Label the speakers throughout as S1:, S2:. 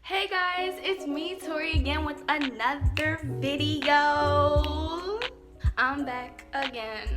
S1: Hey guys, it's me, Tori, again with another video. I'm back again.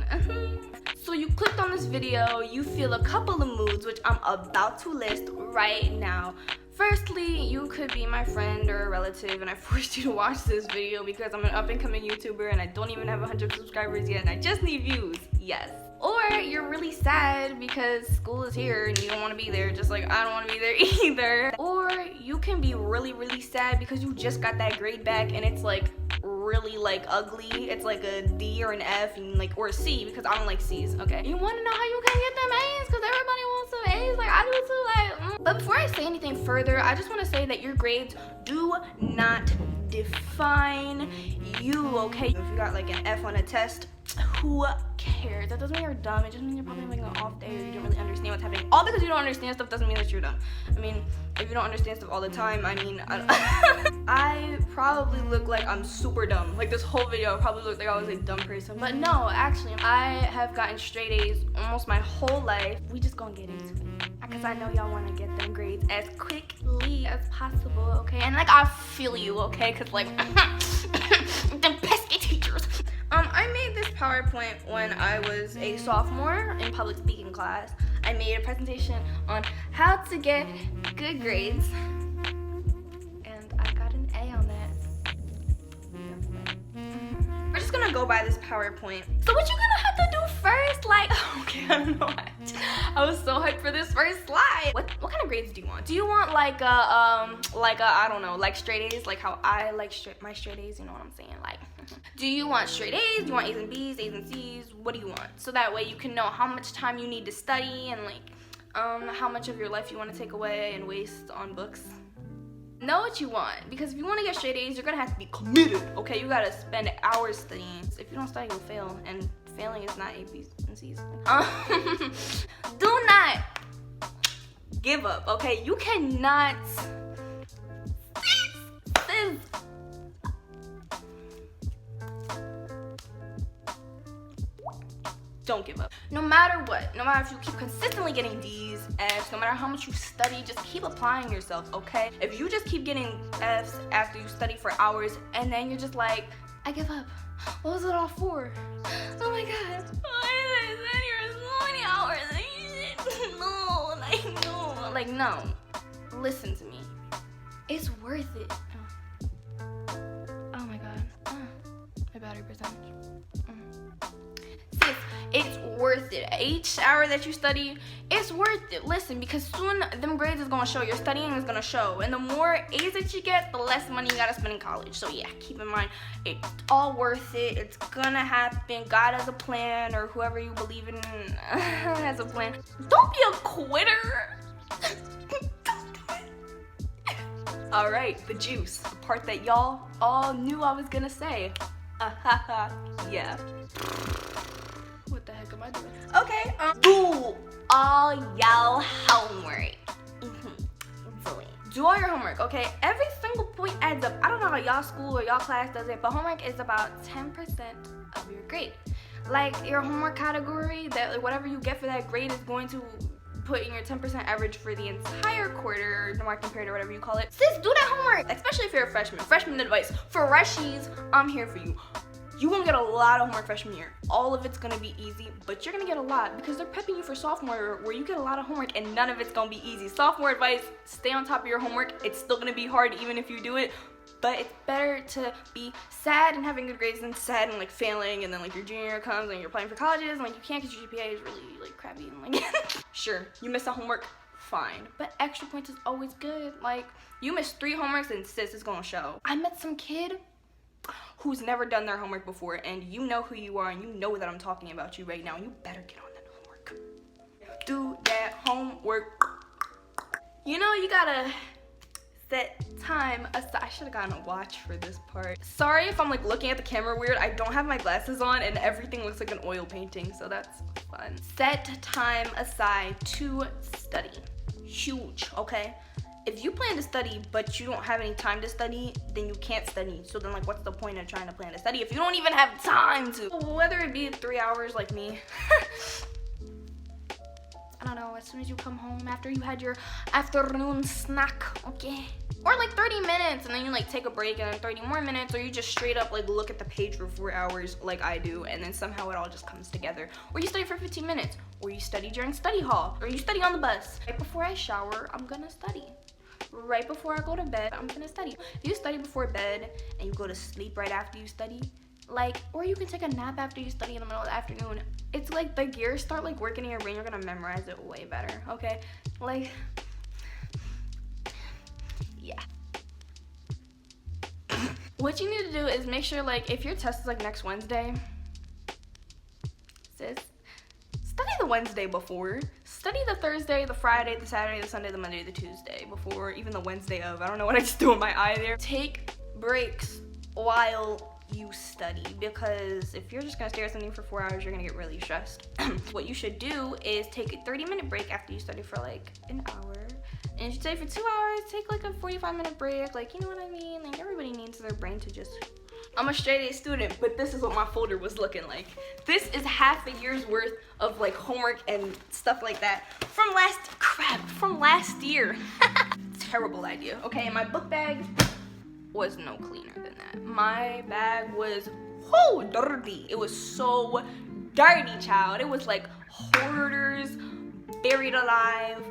S1: So you clicked on this video, you feel a couple of moods, which I'm about to list right now. Firstly, you could be my friend or a relative and I forced you to watch this video because I'm an up-and-coming YouTuber and I don't even have 100 subscribers yet and I just need views. Yes. Or you're really sad because school is here and you don't want to be there, just like I don't want to be there either. Or you can be really sad because you just got that grade back and it's like really like ugly. It's like a D or an F and like or a C because I don't like C's. Okay. You want to know how you can get them A's because everybody wants some A's like I do too. Like, But before I say anything further, I just want to say that your grades do not define you. Okay. If you got like an F on a test, who cares? That doesn't mean you're dumb. It just means you're probably having an off day or you don't really understand what's happening. All because you don't understand stuff doesn't mean that you're dumb. I mean, if you don't understand stuff all the time, I mean, I probably look like I'm super dumb. Like this whole video, I probably look like I was a dumb person. But no, actually, I have gotten straight A's almost my whole life. We just gonna get into it. Because I know y'all want to get them grades as quickly as possible, okay? And like, I feel you, okay? Because like, the pesky teachers. I made this PowerPoint when I was a sophomore in public speaking class. I made a presentation on how to get good grades, and I got an A on that. We're just gonna go by this PowerPoint. So what you gonna have to do first? Like, okay, I don't know what. I was so hyped for this first slide. What kind of grades do you want? Do you want like a I don't know, like straight A's, like how I like my straight A's, you know what I'm saying? Like, do you want straight A's? Do you want A's and B's, A's and C's? What do you want? So that way you can know how much time you need to study and like how much of your life you want to take away and waste on books. Know what you want, because if you want to get straight A's, you're gonna have to be committed. Okay, you gotta spend hours studying. If you don't study, you'll fail, and failing is not A, B's, and C's. Do not give up. Okay, you cannot. Don't give up. No matter what, no matter if you keep consistently getting D's, F's, no matter how much you study, just keep applying yourself, okay? If you just keep getting F's after you study for hours and then you're just like, I give up. What was it all for? Oh my god. Why did I study for so many hours? No, like no. Like no. Listen to me. It's worth it. Oh my god. My battery percentage. Sis, it's worth it. Each hour that you study, it's worth it. Listen, because soon them grades is gonna show, your studying is gonna show, and the more A's that you get, the less money you gotta spend in college. So yeah, keep in mind, it's all worth it. It's gonna happen. God has a plan, or whoever you believe in has a plan. Don't be a quitter. All right, the juice, the part that y'all all knew I was gonna say. Yeah. What the heck am I doing? Okay, do all y'all homework. Do all your homework, okay? Every single point adds up. I don't know how y'all school or y'all class does it, but homework is about 10% of your grade. Like your homework category, that like, whatever you get for that grade is going to put in your 10% average for the entire quarter, the marking period or whatever you call it. Sis, do that homework, especially if you're a freshman. Freshman advice. Freshies, I'm here for you. You won't get a lot of homework freshman year. All of it's gonna be easy, but you're gonna get a lot because they're prepping you for sophomore where you get a lot of homework and none of it's gonna be easy. Sophomore advice, stay on top of your homework. It's still gonna be hard even if you do it, but it's better to be sad and having good grades than sad and like failing and then like your junior year comes and you're applying for colleges and like you can't because your GPA is really like crappy and like sure, you miss out homework, fine, but extra points is always good. Like you miss 3 homeworks and sis, it's gonna show. I met some kid who's never done their homework before, and you know who you are, and you know that I'm talking about you right now, and you better get on that homework. Do that homework. You know, you gotta set time aside. I should have gotten a watch for this part. Sorry if I'm like looking at the camera weird. I don't have my glasses on, and everything looks like an oil painting, so that's fun. Set time aside to study. Huge, okay? If you plan to study but you don't have any time to study, then you can't study. So then like what's the point of trying to plan to study if you don't even have time to? Whether it be 3 hours like me I don't know, as soon as you come home after you had your afternoon snack, okay? Or like 30 minutes and then you like take a break and then 30 more minutes, or you just straight up like look at the page for 4 hours like I do, and then somehow it all just comes together. Or you study for 15 minutes, or you study during study hall, or you study on the bus. Right before I shower, I'm gonna study. Right before I go to bed, I'm gonna study. If you study before bed and you go to sleep right after you study, like, or you can take a nap after you study in the middle of the afternoon, it's like the gears start like working in your brain. You're gonna memorize it way better, okay? Like, yeah. What you need to do is make sure, like, if your test is like next Wednesday, sis, study the Wednesday before. Study the Thursday, the Friday, the Saturday, the Sunday, the Monday, the Tuesday before, even the Wednesday of. I don't know what I just threw in my eye there. Take breaks while you study, because if you're just gonna stare at something for 4 hours, you're gonna get really stressed. What you should do is take a 30-minute break after you study for like an hour. And if you study for 2 hours, take like a 45-minute break. Like, you know what I mean? Like, everybody needs their brain to just... I'm a straight A student, but this is what my folder was looking like. This is half a year's worth of like homework and stuff like that from last year. Terrible idea, okay? And my book bag was no cleaner than that. My bag was dirty. It was so dirty, child. It was like hoarders, buried alive,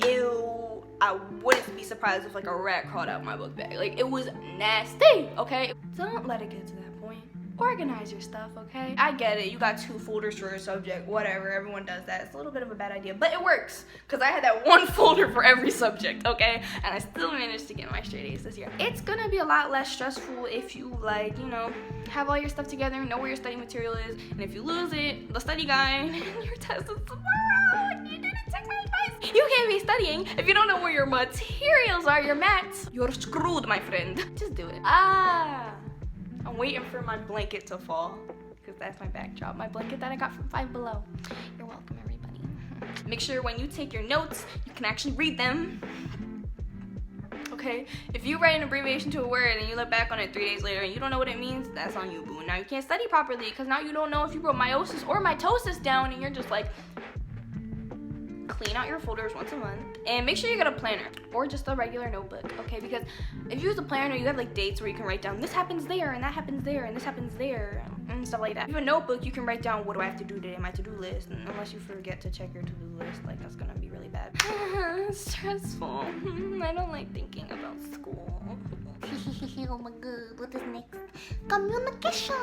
S1: ew. I wouldn't be surprised if like a rat crawled out my book bag. Like, it was nasty, okay? Don't let it get to that point. Organize your stuff, okay? I get it, you got 2 folders for a subject, whatever, everyone does that. It's a little bit of a bad idea, but it works, because I had that 1 folder for every subject, okay? And I still managed to get my straight A's this year. It's gonna be a lot less stressful if you, like, you know, have all your stuff together, know where your study material is, and if you lose it, the study guide, and your test is tomorrow, and you didn't take my advice. You can't be studying if you don't know where your materials are, your mats. You're screwed, my friend. Just do it. I'm waiting for my blanket to fall, because that's my backdrop. My blanket that I got from Five Below. You're welcome, everybody. Make sure when you take your notes, you can actually read them. Okay? If you write an abbreviation to a word and you look back on it 3 days later and you don't know what it means, that's on you, boo. Now you can't study properly, because now you don't know if you wrote meiosis or mitosis down, and you're just like... Clean out your folders once a month, and make sure you get a planner or just a regular notebook, okay? Because if you use a planner, you have like dates where you can write down this happens there and that happens there and this happens there and stuff like that. If you have a notebook, you can write down what do I have to do today, my to-do list, and unless you forget to check your to-do list, like, that's gonna be really bad. Stressful. I don't like thinking about school. Oh my god, what is next? Communication.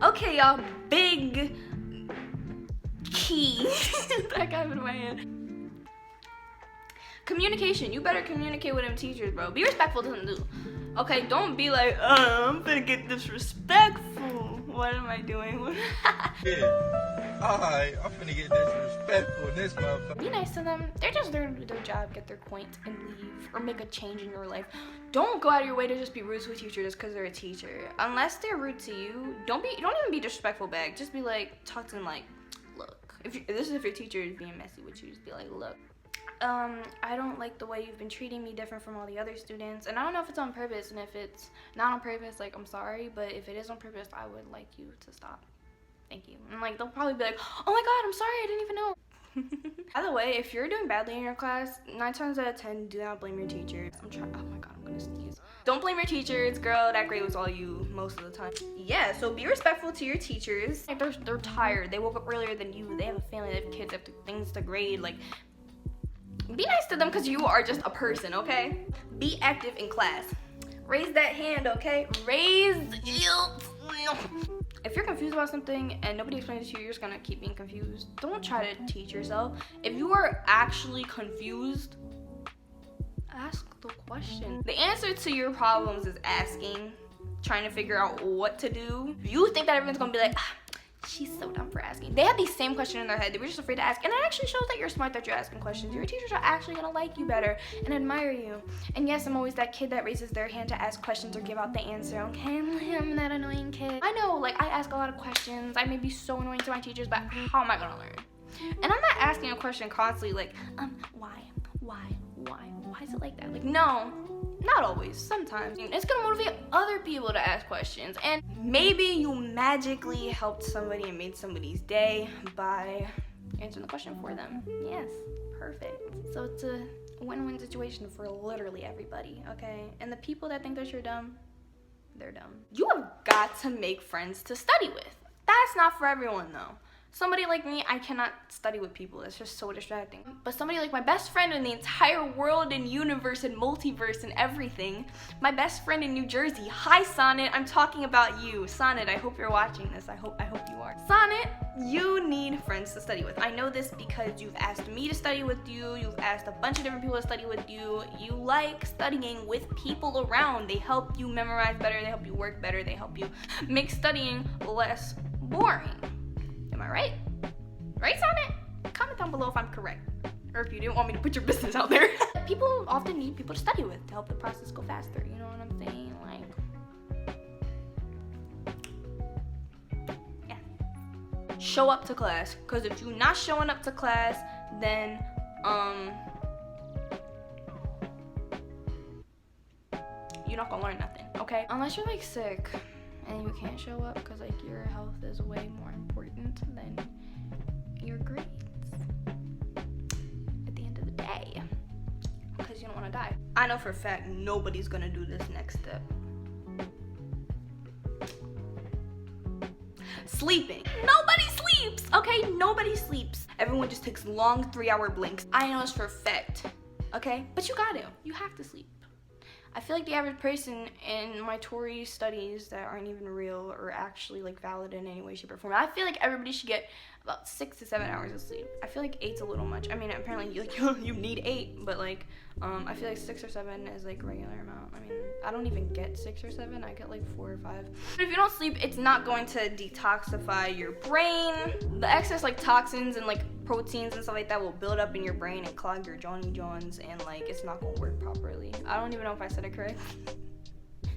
S1: Okay, y'all, big key that I got in my hand. Communication. You better communicate with them teachers, bro. Be respectful to them, too. Okay, don't be like, I'm gonna get disrespectful. What am I doing?
S2: Yeah. Alright, I'm finna get disrespectful in this motherfucker.
S1: Be nice to them. They're just there to do their job, get their point, and leave, or make a change in your life. Don't go out of your way to just be rude to a teacher just because they're a teacher. Unless they're rude to you, don't even be disrespectful back. Just be like, talk to them like, look. This is if your teacher is being messy with you, just be like, look. I don't like the way you've been treating me different from all the other students, and I don't know if it's on purpose, and if it's not on purpose, like, I'm sorry, but if it is on purpose, I would like you to stop. Thank you. And like, they'll probably be like, oh my god, I'm sorry, I didn't even know. By the way, if you're doing badly in your class, 9 times out of 10, do not blame your teacher. Oh my god, I'm gonna sneeze. Don't blame your teachers, girl, that grade was all you most of the time. Yeah, so be respectful to your teachers. Like, they're tired, they woke up earlier than you, they have a family, they have kids, they have things to grade, like, be nice to them because you are just a person, okay? Be active in class. Raise that hand, okay? If you're confused about something and nobody explains it to you, you're just gonna keep being confused. Don't try to teach yourself. If you are actually confused, ask the question. The answer to your problems is asking, trying to figure out what to do. If you think that everyone's gonna be like, she's so dumb for asking. They have the same question in their head. They were just afraid to ask. And it actually shows that you're smart that you're asking questions. Your teachers are actually gonna like you better and admire you. And yes, I'm always that kid that raises their hand to ask questions or give out the answer, okay? I'm that annoying kid. I know, like, I ask a lot of questions. I may be so annoying to my teachers, but how am I gonna learn? And I'm not asking a question constantly like, why is it like that? Like, no. Not always, sometimes. It's gonna motivate other people to ask questions, and maybe you magically helped somebody and made somebody's day by answering the question for them. Yes, perfect. So to win-win situation for literally everybody, okay? And the people that think that you're dumb, they're dumb. You have got to make friends to study with. That's not for everyone though. Somebody like me, I cannot study with people. It's just so distracting. But somebody like my best friend in the entire world and universe and multiverse and everything, my best friend in New Jersey. Hi, Sonnet. I'm talking about you. Sonnet, I hope you're watching this. I hope you are. Sonnet, you need friends to study with. I know this because you've asked me to study with you. You've asked a bunch of different people to study with you. You like studying with people around. They help you memorize better. They help you work better. They help you make studying less boring. Am I right? Right, Sonnet? Comment down below if I'm correct. Or if you didn't want me to put your business out there. People often need people to study with to help the process go faster. You know what I'm saying? Like, yeah. Show up to class. Because if you're not showing up to class, then, you're not gonna learn nothing, okay? Unless you're, like, sick and you can't show up because, like, your health is way more important than your grades at the end of the day, because you don't want to die. I know for a fact nobody's gonna do this next step. Sleeping. Nobody sleeps, okay? Nobody sleeps. Everyone just takes long 3-hour blinks. I know this for a fact, okay? But you have to sleep. I feel like the average person in my Tori studies that aren't even real or actually like valid in any way, shape, or form, I feel like everybody should get about 6 to 7 hours of sleep. I feel like 8's a little much. I mean, apparently you need 8, but like I feel like 6 or 7 is like regular amount. I mean, I don't even get 6 or 7. I get like 4 or 5. But if you don't sleep, it's not going to detoxify your brain. The excess like toxins and like proteins and stuff like that will build up in your brain and clog your Johnny Johns, and like it's not gonna work properly. I don't even know if I said it correct.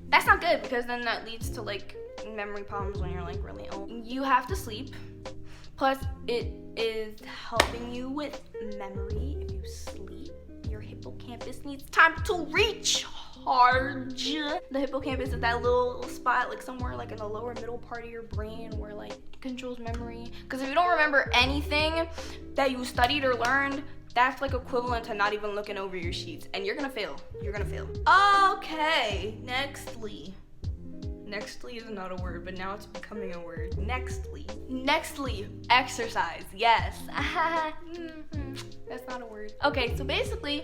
S1: That's not good, because then that leads to like memory problems when you're like really old. You have to sleep. Plus, it is helping you with memory. If you sleep, your hippocampus needs time to recharge. The hippocampus is that little spot like somewhere like in the lower middle part of your brain where like it controls memory. Because if you don't remember anything that you studied or learned, that's like equivalent to not even looking over your sheets, and you're gonna fail. You're gonna fail. Okay, nextly. Nextly is not a word, but now it's becoming a word. Nextly, exercise. Yes. That's not a word. Okay, so basically,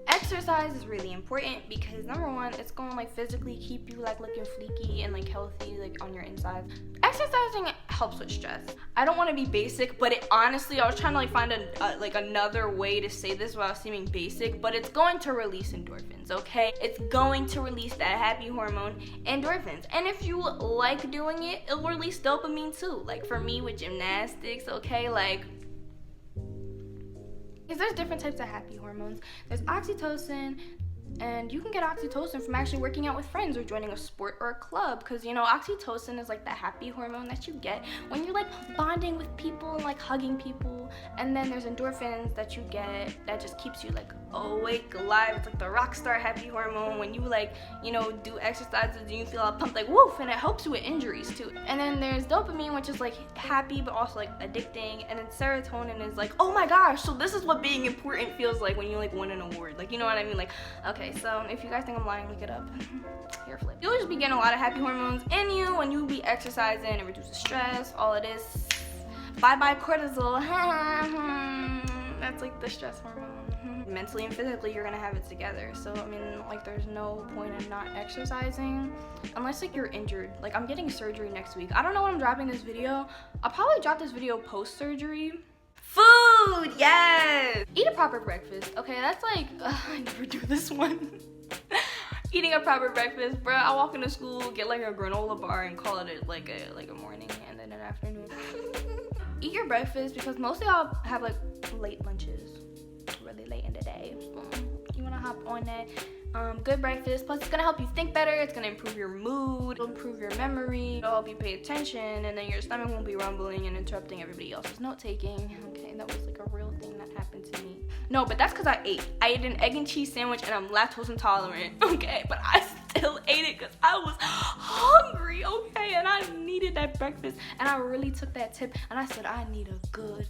S1: exercise is really important because number one, it's going to like physically keep you like looking fleeky and like healthy like on your inside. Exercising helps with stress. I don't want to be basic, but it honestly, I was trying to like find like another way to say this without seeming basic, but it's going to release endorphins, okay? It's going to release that happy hormone, endorphins. And if you like doing it, it'll release dopamine too. Like for me with gymnastics, okay? Like, because there's different types of happy hormones. There's oxytocin, and you can get oxytocin from actually working out with friends or joining a sport or a club, because you know oxytocin is like the happy hormone that you get when you're like bonding with people and like hugging people. And then there's endorphins that you get that just keeps you like awake, alive. It's like the rock star happy hormone when you like, you know, do exercises and you feel all pumped like woof, and it helps you with injuries too. And then there's dopamine, which is like happy but also like addicting. And then serotonin is like, oh my gosh, so this is what being important feels like when you like win an award, like, you know what I mean? Like, okay, so if you guys think I'm lying, look it up. Hair flip. You'll just be getting a lot of happy hormones in you when you be exercising. It reduces stress, all it is. Bye-bye cortisol. That's like the stress hormone. Mentally and physically, you're gonna have it together. So, I mean, like, there's no point in not exercising unless, like, you're injured. Like, I'm getting surgery next week. I don't know when I'm dropping this video. I'll probably drop this video post-surgery. Food, yes! Eat a proper breakfast, okay? That's like, I never do this one. Eating a proper breakfast, bro. I walk into school, get like a granola bar, and call it like a morning and then an afternoon. Eat your breakfast, because most of y'all have like late lunches, really late in the day. You wanna hop on that. Good breakfast, plus it's gonna help you think better, it's gonna improve your mood, it'll improve your memory, it'll help you pay attention, and then your stomach won't be rumbling and interrupting everybody else's note-taking. Okay, that was like a real thing that happened to me. No, but that's because I ate an egg and cheese sandwich, and I'm lactose intolerant, okay? But I still ate it because I was hungry, okay? And I needed that breakfast, and I really took that tip, and I said I need a good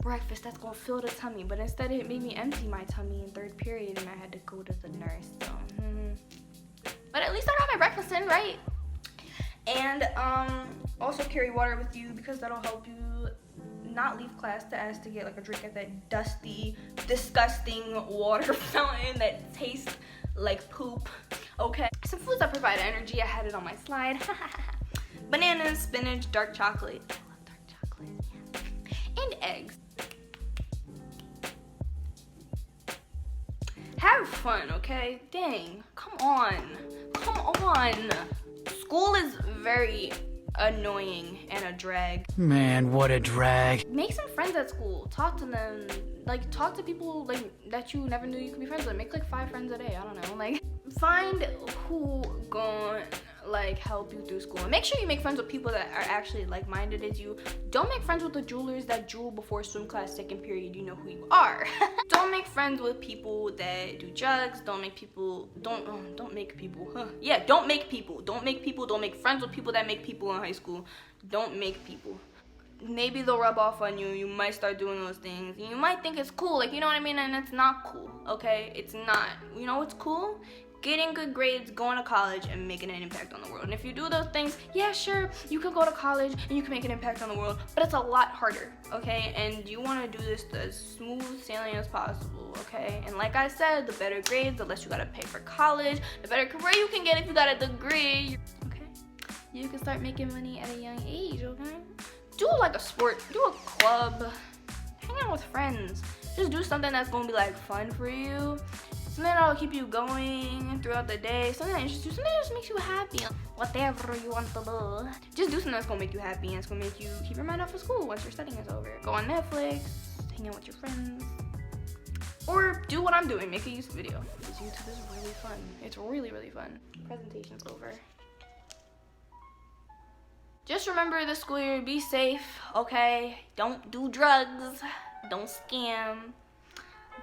S1: breakfast that's gonna fill the tummy. But instead it made me empty my tummy in 3rd period and I had to go to the nurse. So, But at least I got my breakfast in, right? And also carry water with you because that'll help you not leave class to ask to get like a drink at that dusty, disgusting water fountain that tastes like poop. Okay. Some foods that provide energy. I had it on my slide. Bananas, spinach, dark chocolate. I love dark chocolate. Yeah. And eggs. Have fun, okay? Dang. Come on. Come on. School is very annoying and a drag.
S3: Man, what a drag.
S1: Make some friends at school. Talk to them. Like, talk to people like that you never knew you could be friends with. Make like 5 friends a day. I don't know. Like, find who gon' like help you through school. And make sure you make friends with people that are actually like-minded as you. Don't make friends with the jewelers that jewel before swim class 2nd period. You know who you are. Don't make friends with people that do drugs. Don't make people. Don't make people. Yeah, don't make people. Don't make people. Don't make friends with people that make people in high school. Don't make people. Maybe they'll rub off on you. You might start doing those things. You might think it's cool, like, you know what I mean? And it's not cool, okay? It's not. You know what's cool? Getting good grades, going to college, and making an impact on the world. And if you do those things, yeah, sure, you can go to college and you can make an impact on the world, but it's a lot harder, okay? And you want to do this as smooth sailing as possible, okay? And like I said, the better grades, the less you got to pay for college, the better career you can get if you got a degree, okay? You can start making money at a young age, okay? Do like a sport, do a club, hang out with friends. Just do something that's gonna be like fun for you. Something that'll keep you going throughout the day. Something that interests you, something that just makes you happy. Whatever you want to do. Just do something that's gonna make you happy and it's gonna make you keep your mind off of school once your studying is over. Go on Netflix, hang out with your friends. Or do what I'm doing, make a YouTube video. Because YouTube is really fun. It's really, really fun. Presentation's over. Just remember this school year, be safe, okay? Don't do drugs, don't scam,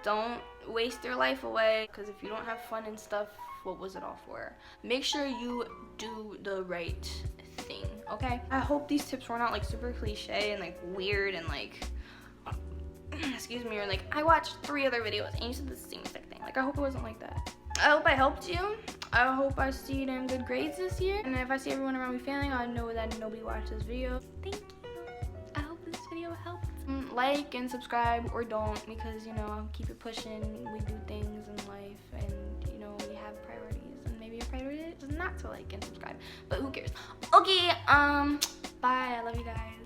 S1: don't waste your life away. Because if you don't have fun and stuff, what was it all for? Make sure you do the right thing, okay? I hope these tips were not like super cliche and like weird and like, excuse me, or like I watched 3 other videos and you said the same exact thing. Like I hope it wasn't like that. I hope I helped you. I hope I see you in good grades this year. And if I see everyone around me failing, I know that nobody watched this video. Thank you. I hope this video helped. Like and subscribe or don't because, you know, I'll keep it pushing. We do things in life and, you know, we have priorities. And maybe your priority is not to like and subscribe. But who cares? Okay, bye. I love you guys.